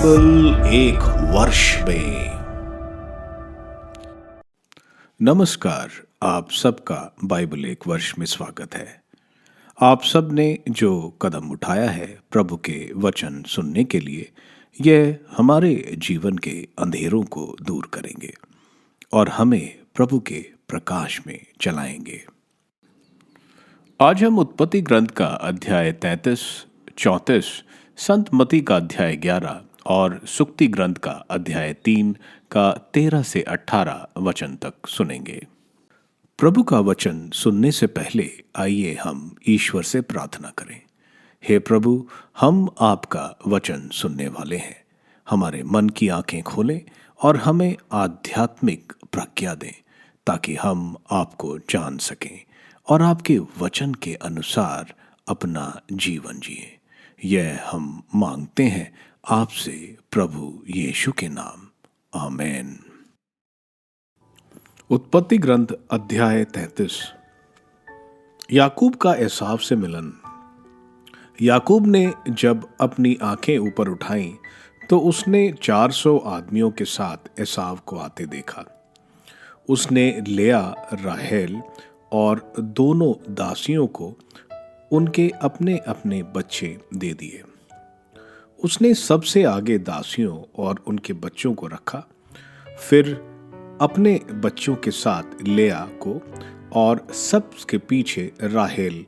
Bible एक वर्ष में। नमस्कार, आप सबका बाइबल एक वर्ष में स्वागत है। आप सब ने जो कदम उठाया है प्रभु के वचन सुनने के लिए, यह हमारे जीवन के अंधेरों को दूर करेंगे और हमें प्रभु के प्रकाश में चलाएंगे। आज हम उत्पत्ति ग्रंथ का अध्याय 33, 34, संत मती का अध्याय 11 और सुक्ति ग्रंथ का अध्याय 3 का 13 से 18 वचन तक सुनेंगे। प्रभु का वचन सुनने से पहले आइए हम ईश्वर से प्रार्थना करें। हे प्रभु, हम आपका वचन सुनने वाले हैं। हमारे मन की आंखें खोलें और हमें आध्यात्मिक प्रज्ञा दें ताकि हम आपको जान सकें और आपके वचन के अनुसार अपना जीवन जिए। यह हम मांगते हैं आपसे प्रभु यीशु के नाम, आमीन। उत्पत्ति ग्रंथ अध्याय 33। याकूब का एसाव से मिलन। याकूब ने जब अपनी आंखें ऊपर उठाईं तो उसने 400 आदमियों के साथ एसाव को आते देखा। उसने लेया, राहेल और दोनों दासियों को उनके अपने अपने बच्चे दे दिए। उसने सबसे आगे दासियों और उनके बच्चों को रखा, फिर अपने बच्चों के साथ लेया को और सबके पीछे राहेल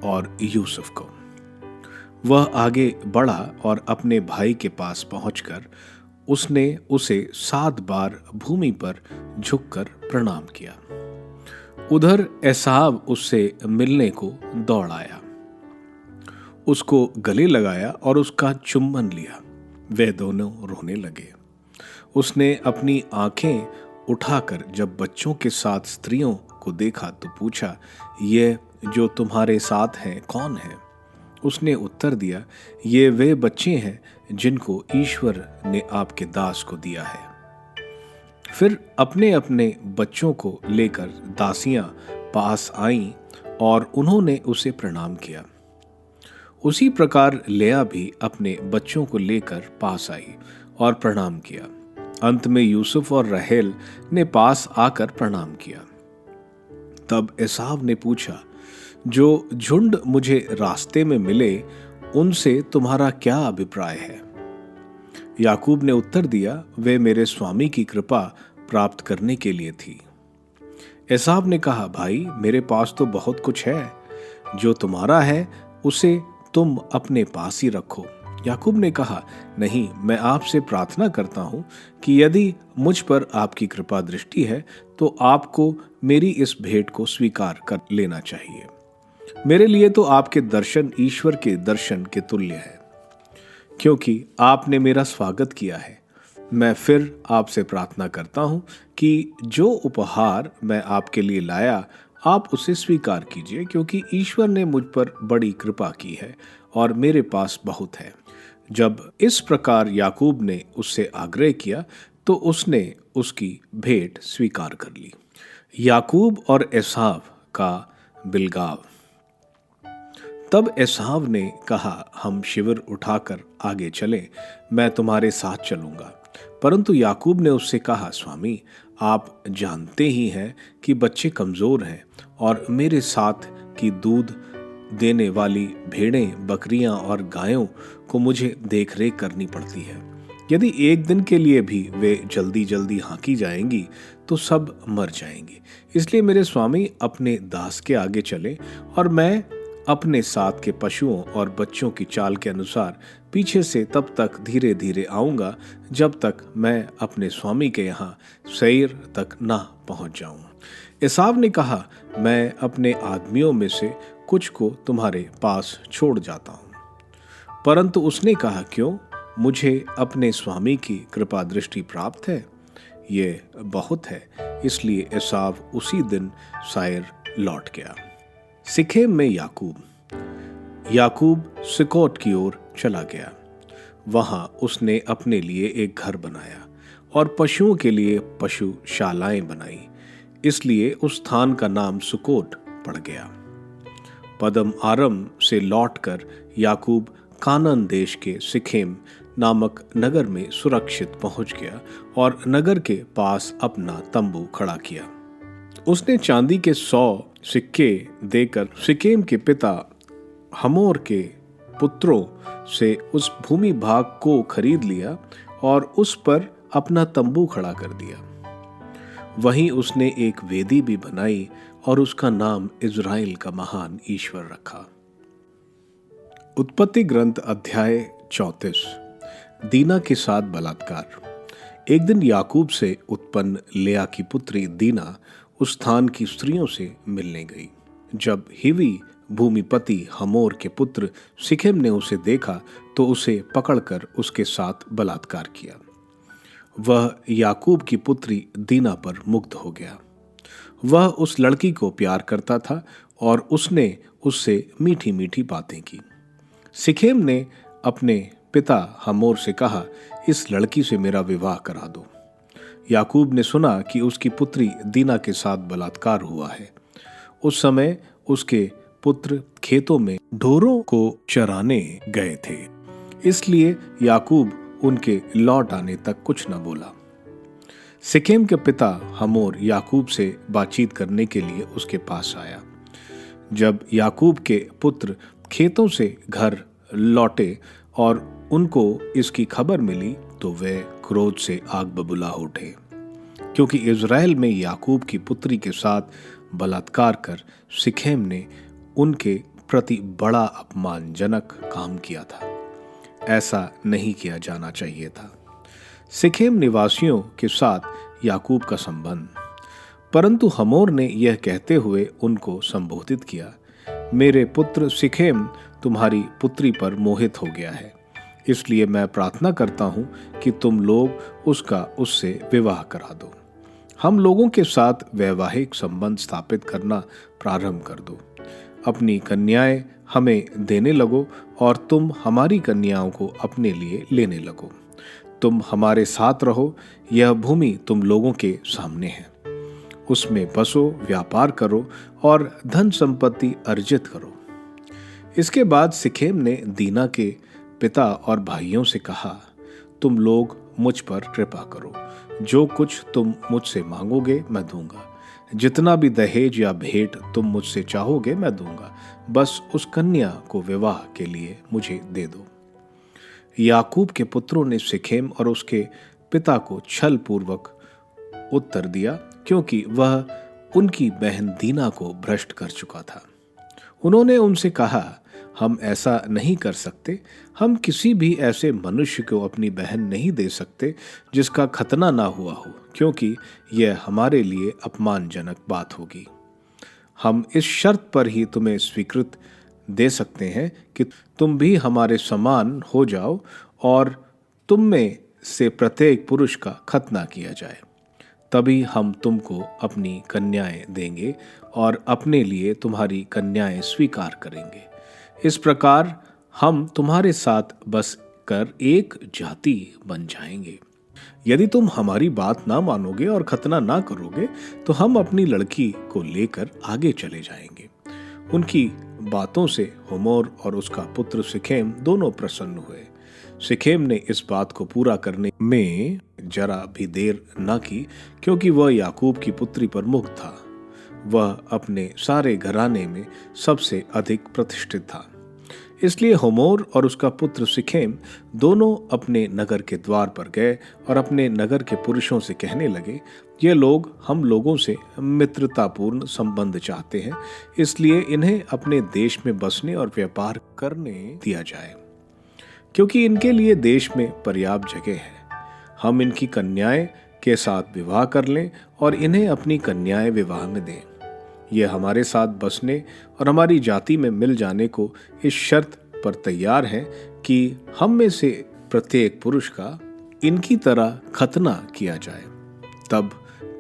और यूसुफ को। वह आगे बढ़ा और अपने भाई के पास पहुंचकर उसने उसे 7 बार भूमि पर झुककर प्रणाम किया। उधर एसाव उससे मिलने को दौड़ आया, उसको गले लगाया और उसका चुम्बन लिया। वे दोनों रोने लगे। उसने अपनी आंखें उठाकर जब बच्चों के साथ स्त्रियों को देखा तो पूछा, ये जो तुम्हारे साथ हैं कौन है? उसने उत्तर दिया, ये वे बच्चे हैं जिनको ईश्वर ने आपके दास को दिया है। फिर अपने अपने बच्चों को लेकर दासियां पास आईं और उन्होंने उसे प्रणाम किया। उसी प्रकार लेया भी अपने बच्चों को लेकर पास आई और प्रणाम किया। अंत में यूसुफ और राहेल ने पास आकर प्रणाम किया। तब एसाव ने पूछा, जो झुंड मुझे रास्ते में मिले उनसे तुम्हारा क्या अभिप्राय है? याकूब ने उत्तर दिया, वे मेरे स्वामी की कृपा प्राप्त करने के लिए थी। एसाव ने कहा, भाई मेरे पास तो बहुत कुछ है, जो तुम्हारा है उसे तुम अपने पास ही रखो। याकूब ने कहा, नहीं, मैं आपसे प्रार्थना करता हूं कि यदि मुझ पर आपकी कृपा दृष्टि है तो आपको मेरी इस भेंट को स्वीकार कर लेना चाहिए। मेरे लिए तो आपके दर्शन ईश्वर के दर्शन के तुल्य है, क्योंकि आपने मेरा स्वागत किया है। मैं फिर आपसे प्रार्थना करता हूं कि जो उपहार मैं आपके लिए लाया आप उसे स्वीकार कीजिए, क्योंकि ईश्वर ने मुझ पर बड़ी कृपा की है और मेरे पास बहुत है। जब इस प्रकार याकूब ने उससे आग्रह किया तो उसने उसकी भेंट स्वीकार कर ली। याकूब और एसाव का बिलगाव। तब एसाव ने कहा, हम शिविर उठाकर आगे चलें, मैं तुम्हारे साथ चलूंगा। परंतु याकूब ने उससे कहा, स्वामी, आप जानते ही हैं कि बच्चे कमजोर हैं और मेरे साथ की दूध देने वाली भेड़ें, बकरियां और गायों को मुझे देखरेख करनी पड़ती है। यदि एक दिन के लिए भी वे जल्दी जल्दी हाँकी जाएंगी तो सब मर जाएंगी। इसलिए मेरे स्वामी अपने दास के आगे चले और मैं अपने साथ के पशुओं और बच्चों की चाल के अनुसार पीछे से तब तक धीरे धीरे आऊंगा जब तक मैं अपने स्वामी के यहाँ सैर तक ना पहुंच जाऊं। एसाव ने कहा, मैं अपने आदमियों में से कुछ को तुम्हारे पास छोड़ जाता हूं। परंतु उसने कहा, क्यों? मुझे अपने स्वामी की कृपा दृष्टि प्राप्त है, ये बहुत है। इसलिए एसाव उसी दिन सैर लौट गया। सिखेम में याकूब सुकोट की ओर चला गया। वहां उसने अपने लिए एक घर बनाया और पशुओं के लिए पशुशालाएं बनाई। इसलिए उस स्थान का नाम सुकोट पड़ गया। पदम आरम से लौटकर याकूब कानान देश के सिखेम नामक नगर में सुरक्षित पहुंच गया और नगर के पास अपना तंबू खड़ा किया। उसने चांदी के 100 सिक्के देकर सिकेम के पिता हमोर के पुत्रों से उस भूमि भाग को खरीद लिया और उस पर अपना तंबू खड़ा कर दिया। वहीं उसने एक वेदी भी बनाई और उसका नाम इज़राइल का महान ईश्वर रखा। उत्पत्ति ग्रंथ अध्याय 34। दीना के साथ बलात्कार। एक दिन याकूब से उत्पन्न लेया की पुत्री दीना उस स्थान की स्त्रियों से मिलने गई। जब हिवी भूमिपति हमोर के पुत्र सिखेम ने उसे देखा तो उसे पकड़कर उसके साथ बलात्कार किया। वह याकूब की पुत्री दीना पर मुग्ध हो गया। वह उस लड़की को प्यार करता था और उसने उससे मीठी मीठी बातें की। सिखेम ने अपने पिता हमोर से कहा, इस लड़की से मेरा विवाह करा दो। याकूब ने सुना कि उसकी पुत्री दीना के साथ बलात्कार हुआ है। उस समय उसके पुत्र खेतों में ढोरों को चराने गए थे, इसलिए याकूब उनके लौट आने तक कुछ न बोला। सिखेम के पिता हमोर याकूब से बातचीत करने के लिए उसके पास आया। जब याकूब के पुत्र खेतों से घर लौटे और उनको इसकी खबर मिली तो वे क्रोध से आग बबूला हो उठे, क्योंकि इज़राइल में याकूब की पुत्री के साथ बलात्कार कर सिखेम ने उनके प्रति बड़ा अपमानजनक काम किया था। ऐसा नहीं किया जाना चाहिए था। सिखेम निवासियों के साथ याकूब का संबंध। परंतु हमोर ने यह कहते हुए उनको संबोधित किया, मेरे पुत्र सिखेम तुम्हारी पुत्री पर मोहित हो गया है, इसलिए मैं प्रार्थना करता हूं कि तुम लोग उससे विवाह करा दो। हम लोगों के साथ वैवाहिक संबंध स्थापित करना प्रारंभ कर दो। अपनी कन्याएं हमें देने लगो और तुम हमारी कन्याओं को अपने लिए लेने लगो। तुम हमारे साथ रहो, यह भूमि तुम लोगों के सामने है। उसमें बसो, व्यापार करो और धन संपत्ति अर्जित करो। इसके बाद सिखेम ने दीना के पिता और भाइयों से कहा, तुम लोग मुझ पर कृपा करो। जो कुछ तुम मुझसे मांगोगे मैं दूंगा। जितना भी दहेज या भेंट तुम मुझसे चाहोगे मैं दूंगा। बस उस कन्या को विवाह के लिए मुझे दे दो। याकूब के पुत्रों ने सिखेम और उसके पिता को छल पूर्वक उत्तर दिया, क्योंकि वह उनकी बहन दीना को भ्रष्ट कर चुका था। उन्होंने उनसे कहा, हम ऐसा नहीं कर सकते। हम किसी भी ऐसे मनुष्य को अपनी बहन नहीं दे सकते जिसका खतना ना हुआ हो, क्योंकि यह हमारे लिए अपमानजनक बात होगी। हम इस शर्त पर ही तुम्हें स्वीकृत दे सकते हैं कि तुम भी हमारे समान हो जाओ और तुम में से प्रत्येक पुरुष का खतना किया जाए। तभी हम तुमको अपनी कन्याएं देंगे और अपने लिए तुम्हारी कन्याएं स्वीकार करेंगे। इस प्रकार हम तुम्हारे साथ बस कर एक जाति बन जाएंगे। यदि तुम हमारी बात ना मानोगे और खतना ना करोगे तो हम अपनी लड़की को लेकर आगे चले जाएंगे। उनकी बातों से हमोर और उसका पुत्र सिखेम दोनों प्रसन्न हुए। सिखेम ने इस बात को पूरा करने में जरा भी देर न की, क्योंकि वह याकूब की पुत्री पर मुग्ध था। वह अपने सारे घराने में सबसे अधिक प्रतिष्ठित था। इसलिए हमोर और उसका पुत्र सिखेम दोनों अपने नगर के द्वार पर गए और अपने नगर के पुरुषों से कहने लगे, ये लोग हम लोगों से मित्रतापूर्ण संबंध चाहते हैं, इसलिए इन्हें अपने देश में बसने और व्यापार करने दिया जाए, क्योंकि इनके लिए देश में पर्याप्त जगह है। हम इनकी कन्याएं के साथ विवाह कर लें और इन्हें अपनी कन्याएं विवाह में दें। ये हमारे साथ बसने और हमारी जाति में मिल जाने को इस शर्त पर तैयार हैं कि हम में से प्रत्येक पुरुष का इनकी तरह खतना किया जाए। तब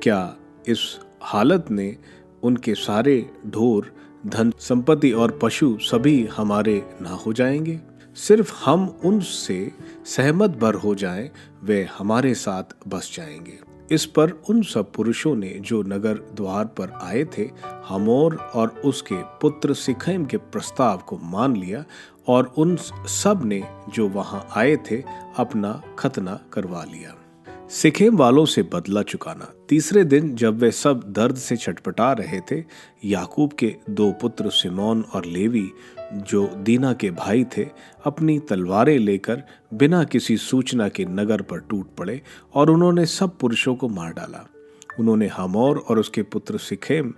क्या इस हालत में उनके सारे ढोर, धन संपत्ति और पशु सभी हमारे ना हो जाएंगे? सिर्फ हम उनसे सहमत भर हो जाएं, वे हमारे साथ बस जाएंगे। इस पर उन सब पुरुषों ने जो नगर द्वार पर आए थे हमोर और उसके पुत्र सिखेम के प्रस्ताव को मान लिया और उन सब ने जो वहां आए थे अपना खतना करवा लिया। सिखेम वालों से बदला चुकाना। तीसरे दिन जब वे सब दर्द से छटपटा रहे थे, याकूब के दो पुत्र सिमोन और लेवी, जो दीना के भाई थे, अपनी तलवारें लेकर बिना किसी सूचना के नगर पर टूट पड़े और उन्होंने सब पुरुषों को मार डाला। उन्होंने हमोर और उसके पुत्र सिखेम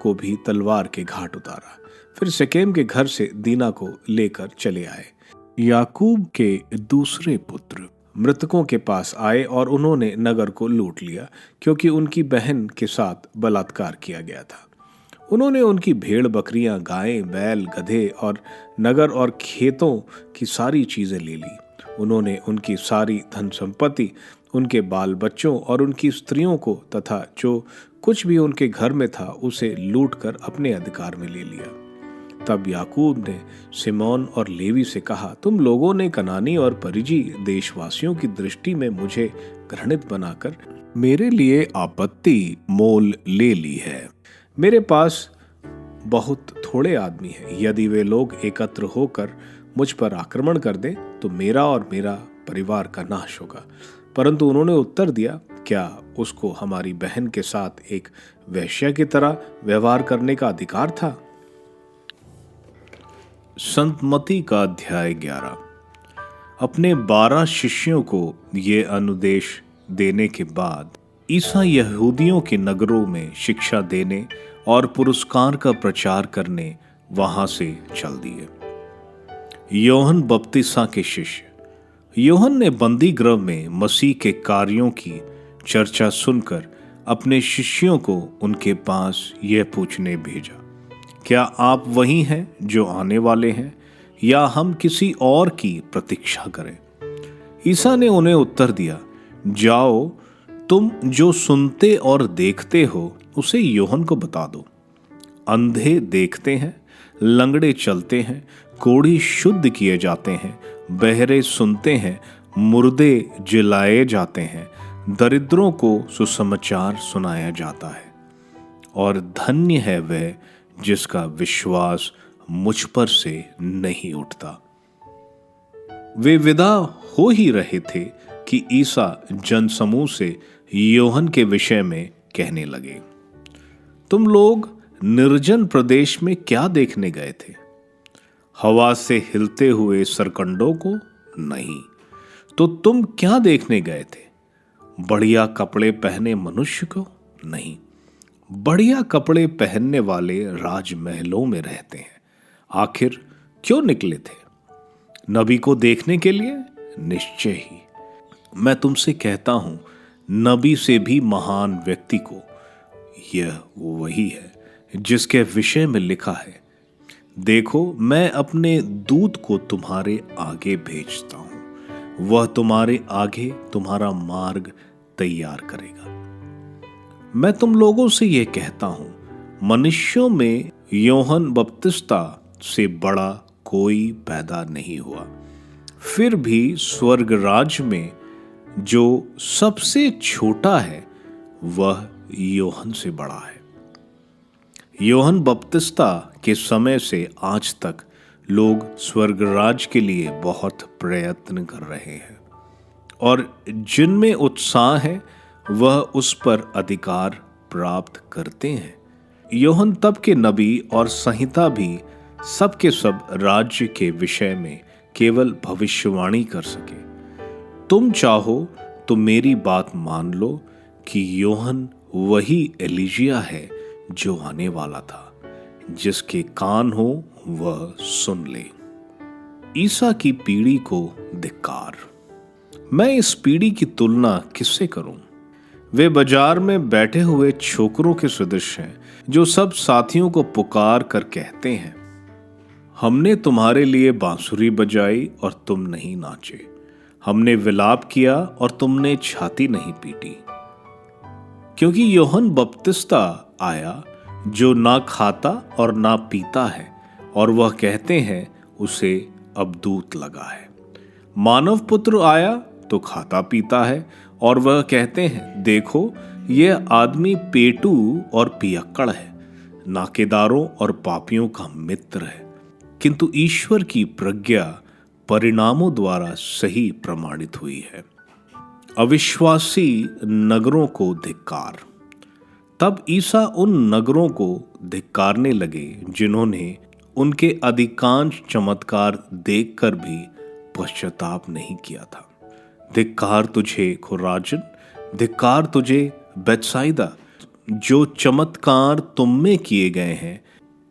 को भी तलवार के घाट उतारा। फिर सिखेम के घर से दीना को लेकर चले आए। याकूब के दूसरे पुत्र मृतकों के पास आए और उन्होंने नगर को लूट लिया, क्योंकि उनकी बहन के साथ बलात्कार किया गया था। उन्होंने उनकी भेड़ बकरियां, गायें, बैल, गधे और नगर और खेतों की सारी चीजें ले ली। उन्होंने उनकी सारी धन संपत्ति, उनके बाल बच्चों और उनकी स्त्रियों को तथा जो कुछ भी उनके घर में था उसे लूटकर अपने अधिकार में ले लिया। तब याकूब ने सिमोन और लेवी से कहा, तुम लोगों ने कनानी और परिजी देशवासियों की दृष्टि में मुझे घृणित बनाकर मेरे लिए आपत्ति मोल ले ली है। मेरे पास बहुत थोड़े आदमी हैं। यदि वे लोग एकत्र होकर मुझ पर आक्रमण कर दें तो मेरा और मेरा परिवार का नाश होगा। परंतु उन्होंने उत्तर दिया, क्या उसको हमारी बहन के साथ एक वेश्या की तरह व्यवहार करने का अधिकार था? संतमती का अध्याय 11। अपने 12 शिष्यों को ये अनुदेश देने के बाद ईसा यहूदियों के नगरों में शिक्षा देने और पुरस्कार का प्रचार करने वहां से चल दिए। योहन बपतिस्मा के शिष्य। योहन ने बंदी गृह में मसीह के कार्यों की चर्चा सुनकर अपने शिष्यों को उनके पास यह पूछने भेजा, क्या आप वही हैं जो आने वाले हैं, या हम किसी और की प्रतीक्षा करें? ईसा ने उन्हें उत्तर दिया, जाओ, तुम जो सुनते और देखते हो उसे योहन को बता दो। अंधे देखते हैं, लंगड़े चलते हैं, कोढ़ी शुद्ध किए जाते हैं, बहरे सुनते हैं, मुर्दे जिलाए जाते हैं, दरिद्रों को सुसमाचार सुनाया जाता है, और धन्य है वह जिसका विश्वास मुझ पर से नहीं उठता। वे विदा हो ही रहे थे कि ईसा जनसमूह से योहन के विषय में कहने लगे, तुम लोग निर्जन प्रदेश में क्या देखने गए थे? हवा से हिलते हुए सरकंडों को? नहीं। तो तुम क्या देखने गए थे? बढ़िया कपड़े पहने मनुष्य को? नहीं। बढ़िया कपड़े पहनने वाले राजमहलों में रहते हैं। आखिर क्यों निकले थे? नबी को देखने के लिए? निश्चय ही, मैं तुमसे कहता हूं, नबी से भी महान व्यक्ति को यह वही है जिसके विषय में लिखा है, देखो, मैं अपने दूत को तुम्हारे आगे भेजता हूं, वह तुम्हारे आगे तुम्हारा मार्ग तैयार करेगा। मैं तुम लोगों से यह कहता हूं, मनुष्यों में योहन बपतिस्मा से बड़ा कोई पैदा नहीं हुआ। फिर भी स्वर्ग राज्य में जो सबसे छोटा है वह योहन से बड़ा है। योहन बपतिस्मा के समय से आज तक लोग स्वर्ग राज्य के लिए बहुत प्रयत्न कर रहे हैं, और जिनमें उत्साह है वह उस पर अधिकार प्राप्त करते हैं। योहन तब के नबी और संहिता भी सब के सब राज्य के विषय में केवल भविष्यवाणी कर सके। तुम चाहो तो मेरी बात मान लो कि योहन वही एलिजिया है जो आने वाला था। जिसके कान हो वह सुन ले। ईसा की पीढ़ी को धिक्कार। मैं इस पीढ़ी की तुलना किससे करूं? वे बाजार में बैठे हुए छोकरों के सदृश हैं, जो सब साथियों को पुकार कर कहते हैं, हमने तुम्हारे लिए बांसुरी बजाई और तुम नहीं नाचे, हमने विलाप किया और तुमने छाती नहीं पीटी। क्योंकि यूहन्ना बपतिस्मा आया जो ना खाता और ना पीता है, और वह कहते हैं उसे अब दूत लगा है। मानव पुत्र आया तो खाता पीता है, और वह कहते हैं देखो, यह आदमी पेटू और पियक्कड़ है, नाकेदारों और पापियों का मित्र है। किंतु ईश्वर की प्रज्ञा परिणामों द्वारा सही प्रमाणित हुई है। अविश्वासी नगरों को धिक्कार। तब ईसा उन नगरों को धिक्कारने लगे जिन्होंने उनके अधिकांश चमत्कार देखकर भी पश्चाताप नहीं किया था। धिक्कार तुझे खुराजन, धिक्कार तुझे बेतसाइदा, जो चमत्कार तुम में किए गए हैं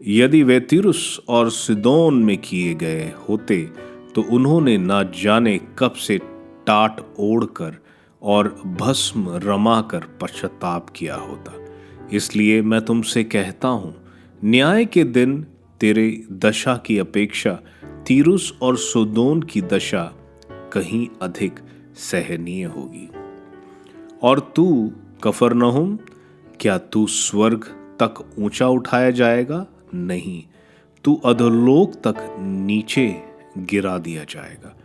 यदि वे तीरुस और सिदोन में किए गए होते तो उन्होंने ना जाने कब से टाट ओढ़कर और भस्म रमाकर पश्चाताप किया होता। इसलिए मैं तुमसे कहता हूं, न्याय के दिन तेरे दशा की अपेक्षा तीरुस और सोदोन की दशा कहीं अधिक सहनीय होगी। और तू कफरनहुम, क्या तू स्वर्ग तक ऊंचा उठाया जाएगा? नहीं, तू अधोलोक तक नीचे गिरा दिया जाएगा।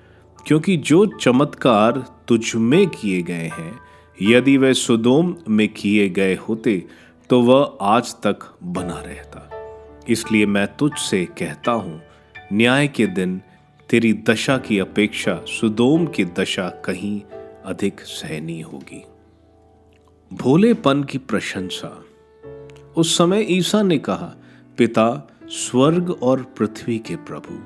क्योंकि जो चमत्कार तुझ में किए गए हैं यदि वे सुदोम में किए गए होते तो वह आज तक बना रहता। इसलिए मैं तुझसे कहता हूं, न्याय के दिन तेरी दशा की अपेक्षा सुदोम की दशा कहीं अधिक सहनीय होगी। भोलेपन की प्रशंसा। उस समय ईसा ने कहा, पिता, स्वर्ग और पृथ्वी के प्रभु,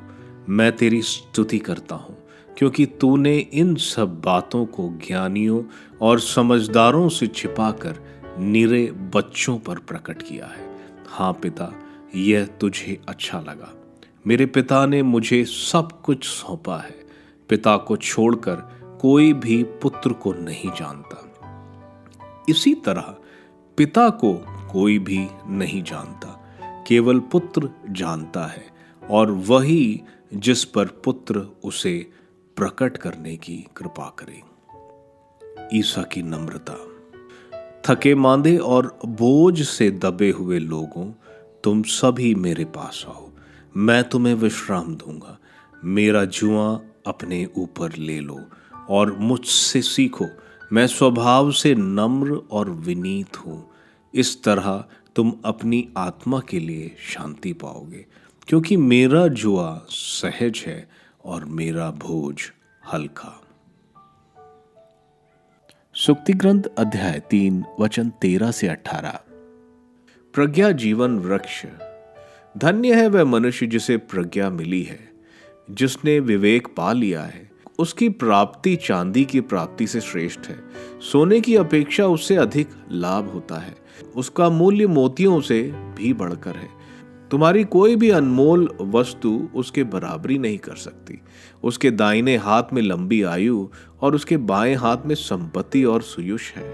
मैं तेरी स्तुति करता हूं क्योंकि तूने इन सब बातों को ज्ञानियों और समझदारों से छिपाकर निरे बच्चों पर प्रकट किया है। हाँ पिता, यह तुझे अच्छा लगा। मेरे पिता ने मुझे सब कुछ सौंपा है। पिता को छोड़कर कोई भी पुत्र को नहीं जानता, इसी तरह पिता को कोई भी नहीं जानता, केवल पुत्र जानता है और वही जिस पर पुत्र उसे प्रकट करने की कृपा करे। ईसा की नम्रता। थके मांदे और बोझ से दबे हुए लोगों, तुम सभी मेरे पास आओ, मैं तुम्हें विश्राम दूंगा। मेरा जुआ अपने ऊपर ले लो और मुझसे सीखो, मैं स्वभाव से नम्र और विनीत हूं। इस तरह तुम अपनी आत्मा के लिए शांति पाओगे, क्योंकि मेरा जुआ सहज है और मेरा बोझ हल्का। सुक्ति ग्रंथ अध्याय 3 वचन 13 से 18। प्रज्ञा जीवन वृक्ष। धन्य है वह मनुष्य जिसे प्रज्ञा मिली है, जिसने विवेक पा लिया है। उसकी प्राप्ति चांदी की प्राप्ति से श्रेष्ठ है, सोने की अपेक्षा उससे अधिक लाभ होता है। उसका मूल्य मोतियों से भी बढ़कर है। तुम्हारी कोई भी अनमोल वस्तु उसके बराबरी नहीं कर सकती। उसके दाहिने हाथ में लंबी आयु और उसके बाएं हाथ में संपत्ति और सुयश है।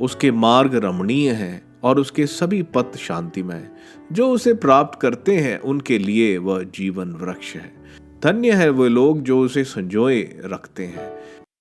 उसके मार्ग रमणीय हैं और उसके सभी पथ शांतिमय। जो उसे प्राप्त करते हैं उनके लिए वह जीवन वृक्ष है। धन्य है वे लोग जो उसे संजोए रखते हैं।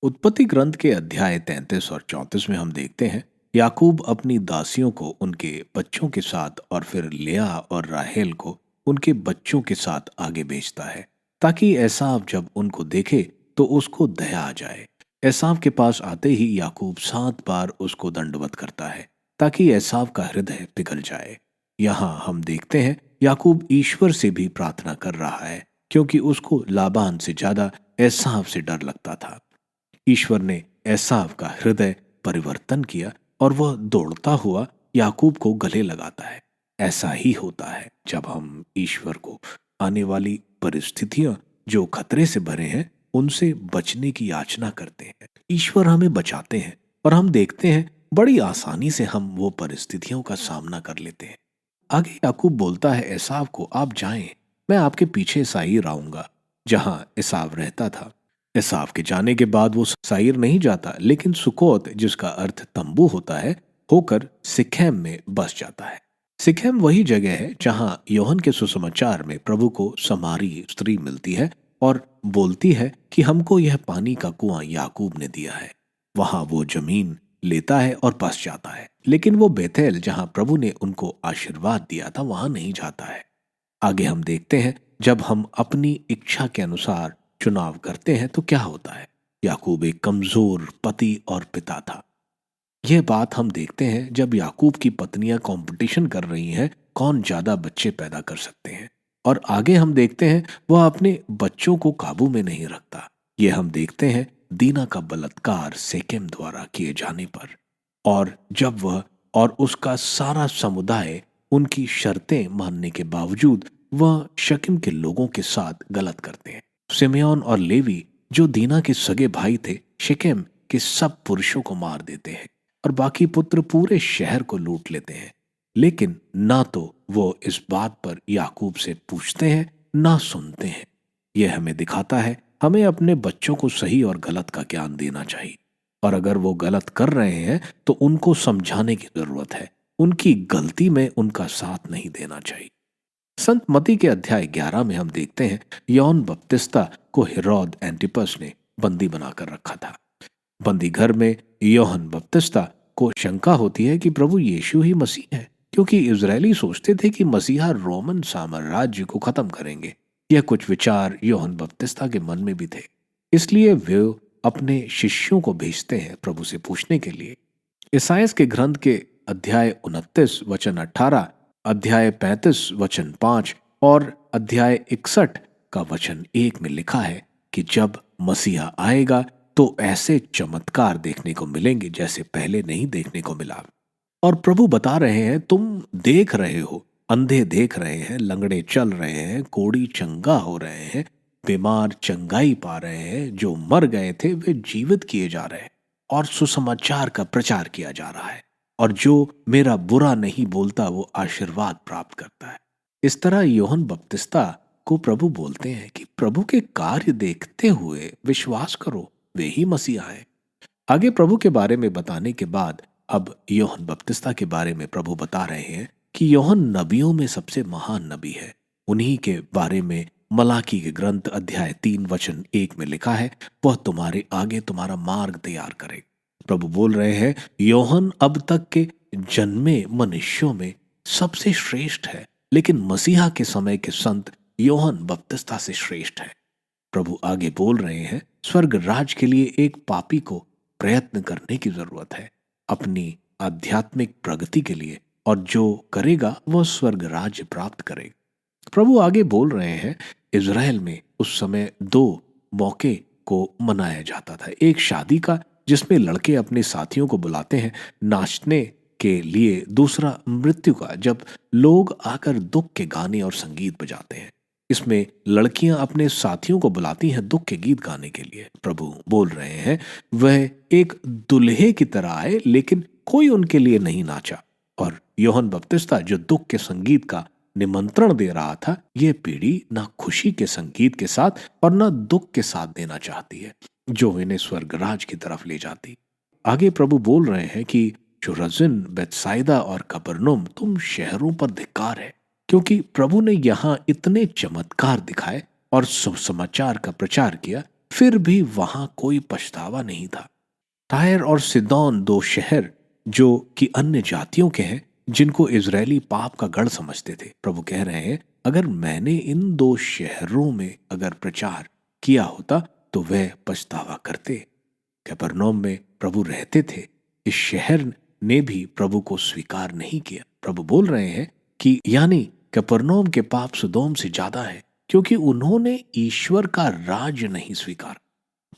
उत्पत्ति ग्रंथ के अध्याय 33 और 34 में हम देखते हैं, याकूब अपनी दासियों को उनके बच्चों के साथ और फिर लिया और राहेल को उनके बच्चों के साथ आगे भेजता है, ताकि एसाव जब उनको देखे तो उसको दया आ जाए। एसाव के पास आते ही याकूब 7 बार उसको दंडवत करता है, ताकि एसाव का हृदय पिघल जाए। यहाँ हम देखते हैं याकूब ईश्वर से भी प्रार्थना कर रहा है, क्योंकि उसको लाबान से ज्यादा एसाव से डर लगता था। ईश्वर ने एसाव का हृदय परिवर्तन किया और वह दौड़ता हुआ याकूब को गले लगाता है। ऐसा ही होता है जब हम ईश्वर को आने वाली परिस्थितियां जो खतरे से भरे हैं उनसे बचने की याचना करते हैं। ईश्वर हमें बचाते हैं और हम देखते हैं बड़ी आसानी से हम वो परिस्थितियों का सामना कर लेते हैं। आगे याकूब बोलता है एसाव को, आप जाएं, मैं आपके पीछे साईर आऊंगा, जहां एसाव रहता था। एसाव के जाने के बाद वो साईर नहीं जाता, लेकिन सुकोत, जिसका अर्थ तंबू होता है, होकर सिखेम में बस जाता है। सिखेम वही जगह है जहां योहन के सुसमाचार में प्रभु को समारी स्त्री मिलती है और बोलती है कि हमको यह पानी का कुआं याकूब ने दिया है। वहां वो जमीन लेता है और बस जाता है, लेकिन वो बेथेल जहां प्रभु ने उनको आशीर्वाद दिया था वहां नहीं जाता है। आगे हम देखते हैं जब हम अपनी इच्छा के अनुसार चुनाव करते हैं तो क्या होता है। याकूब एक कमजोर पति और पिता था। यह बात हम देखते हैं जब याकूब की पत्नियां कंपटीशन कर रही हैं कौन ज्यादा बच्चे पैदा कर सकते हैं। और आगे हम देखते हैं वह अपने बच्चों को काबू में नहीं रखता। ये हम देखते हैं दीना का बलात्कार सेकेम द्वारा किए जाने पर, और जब वह और उसका सारा समुदाय उनकी शर्तें मानने के बावजूद वह शकीम के लोगों के साथ गलत करते हैं। सिमेओन और लेवी जो दीना के सगे भाई थे, शेकेम के सब पुरुषों को मार देते हैं और बाकी पुत्र पूरे शहर को लूट लेते हैं। लेकिन ना तो वो इस बात पर याकूब से पूछते हैं ना सुनते हैं। यह हमें दिखाता है हमें अपने बच्चों को सही और गलत का ज्ञान देना चाहिए, और अगर वो गलत कर रहे हैं तो उनको समझाने की जरूरत है। उनकी गलती में उनका साथ नहीं देना चाहिए। संत मती के अध्याय 11 में हम देखते हैं यौन बपतिस्ता को हेरोद एंटिपस ने बंदी बनाकर रखा था। बंदी घर में योहन बपतिस्ता को शंका होती है कि प्रभु यीशु ही मसीह है, क्योंकि इजरायली सोचते थे कि मसीहा रोमन साम्राज्य को खत्म करेंगे। यह कुछ विचार योहन बपतिस्ता के मन में भी थे, इसलिए वे अपने शिष्यों को भेजते हैं प्रभु से पूछने के लिए। ईसाइयाह के ग्रंथ के अध्याय 29 वचन 18, अध्याय 35 वचन 5 और अध्याय 61 का वचन 1 में लिखा है कि जब मसीहा आएगा तो ऐसे चमत्कार देखने को मिलेंगे जैसे पहले नहीं देखने को मिला। और प्रभु बता रहे हैं तुम देख रहे हो, अंधे देख रहे हैं, लंगड़े चल रहे हैं, कोढ़ी चंगा हो रहे हैं, बीमार चंगाई पा रहे हैं, जो मर गए थे वे जीवित किए जा रहे हैं, और सुसमाचार का प्रचार किया जा रहा है, और जो मेरा बुरा नहीं बोलता वो आशीर्वाद प्राप्त करता है। इस तरह योहन बपतिस्ता को प्रभु बोलते हैं कि प्रभु के कार्य देखते हुए विश्वास करो, वे ही मसीहा है। आगे प्रभु के बारे में बताने के बाद अब योहन बपतिस्ता के बारे में प्रभु बता रहे हैं कि योहन नबियों में सबसे महान नबी है। उन्हीं के बारे में मलाकी के ग्रंथ अध्याय 3 वचन 1 में लिखा है, वह तुम्हारे आगे तुम्हारा मार्ग तैयार करे। प्रभु बोल रहे हैं योहन अब तक के जन्मे मनुष्यों में सबसे श्रेष्ठ है, लेकिन मसीहा के समय के संत योहन बपतिस्ता से श्रेष्ठ है। प्रभु आगे बोल रहे हैं स्वर्ग राज के लिए एक पापी को प्रयत्न करने की जरूरत है अपनी आध्यात्मिक प्रगति के लिए, और जो करेगा वह स्वर्ग राज्य प्राप्त करेगा। प्रभु आगे बोल रहे हैं इज़राइल में उस समय 2 मौके को मनाया जाता था। एक शादी का जिसमें लड़के अपने साथियों को बुलाते हैं नाचने के लिए, दूसरा मृत्यु का जब लोग आकर दुख के गाने और संगीत बजाते हैं। इसमें लड़कियां अपने साथियों को बुलाती हैं दुख के गीत गाने के लिए। प्रभु बोल रहे हैं वह एक दुल्हे की तरह आए, लेकिन कोई उनके लिए नहीं नाचा। और योहन बपतिस्ता जो दुख के संगीत का निमंत्रण दे रहा था, यह पीढ़ी ना खुशी के संगीत के साथ और ना दुख के साथ देना चाहती है, जो इन्हें स्वर्गराज की तरफ ले जाती। आगे प्रभु बोल रहे हैं कि जुरजिन, बेतसाइदा और कफरनहूम तुम शहरों पर धिक्कार है, क्योंकि प्रभु ने यहाँ इतने चमत्कार दिखाए और सुसमाचार का प्रचार किया, फिर भी वहां कोई पछतावा नहीं था। टायर और सिदोन 2 शहर जो कि अन्य जातियों के हैं, जिनको इजरायली पाप का गढ़ समझते थे, प्रभु कह रहे हैं अगर मैंने इन 2 शहरों में अगर प्रचार किया होता तो वह पछतावा करते। कफरनहूम में प्रभु रहते थे, इस शहर ने भी प्रभु को स्वीकार नहीं किया। प्रभु बोल रहे हैं कि यानी कफरनहूम के पाप सदोम से ज्यादा है, क्योंकि उन्होंने ईश्वर का राज नहीं स्वीकार।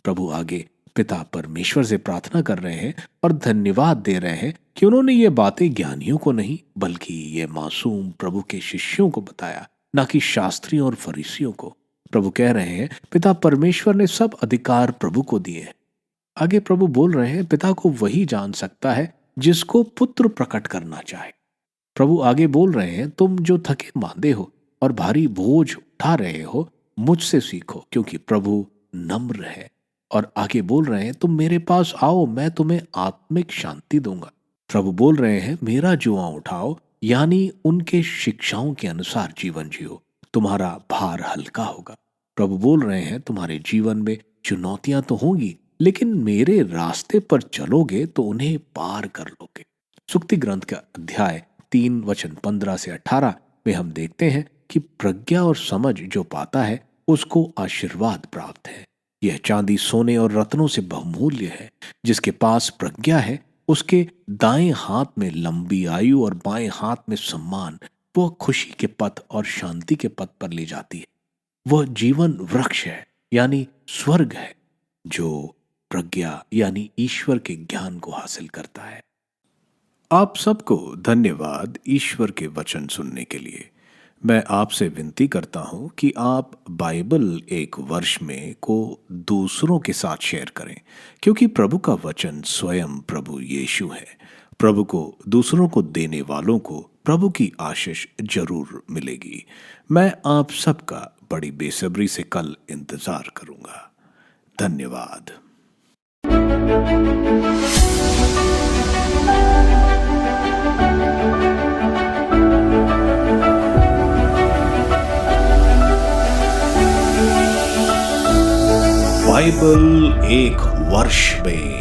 प्रभु आगे पिता परमेश्वर से प्रार्थना कर रहे हैं और धन्यवाद दे रहे हैं कि उन्होंने ये बातें ज्ञानियों को नहीं बल्कि ये मासूम प्रभु के शिष्यों को बताया, ना कि शास्त्रियों और फरीसियों को। प्रभु कह रहे हैं पिता परमेश्वर ने सब अधिकार प्रभु को दिए हैं। आगे प्रभु बोल रहे हैं पिता को वही जान सकता है जिसको पुत्र प्रकट करना चाहे। प्रभु आगे बोल रहे हैं तुम जो थके मांदे हो और भारी बोझ उठा रहे हो, मुझसे सीखो, क्योंकि प्रभु नम्र है। और आगे बोल रहे हैं तुम मेरे पास आओ, मैं तुम्हें आत्मिक शांति दूंगा। प्रभु बोल रहे हैं मेरा जुआ उठाओ, यानी उनके शिक्षाओं के अनुसार जीवन जियो, तुम्हारा भार हल्का होगा। प्रभु बोल रहे हैं तुम्हारे जीवन में चुनौतियां तो होंगी, लेकिन मेरे रास्ते पर चलोगे तो उन्हें पार कर लोगे। सुक्ति ग्रंथ का अध्याय 3 वचन 15 से 18 में हम देखते हैं कि प्रज्ञा और समझ जो पाता है उसको आशीर्वाद प्राप्त है। यह चांदी सोने और रत्नों से बहुमूल्य है। जिसके पास प्रज्ञा है उसके दाएं हाथ में लंबी आयु और बाएं हाथ में सम्मान, वो खुशी के पथ और शांति के पथ पर ले जाती है। वह जीवन वृक्ष है, यानी स्वर्ग है, जो प्रज्ञा यानी ईश्वर के ज्ञान को हासिल करता है। आप सबको धन्यवाद ईश्वर के वचन सुनने के लिए। मैं आपसे विनती करता हूं कि आप बाइबल एक वर्ष में को दूसरों के साथ शेयर करें, क्योंकि प्रभु का वचन स्वयं प्रभु यीशु है। प्रभु को दूसरों को देने वालों को प्रभु की आशीष जरूर मिलेगी। मैं आप सबका बड़ी बेसब्री से कल इंतजार करूंगा। धन्यवाद। बाइबल एक वर्ष में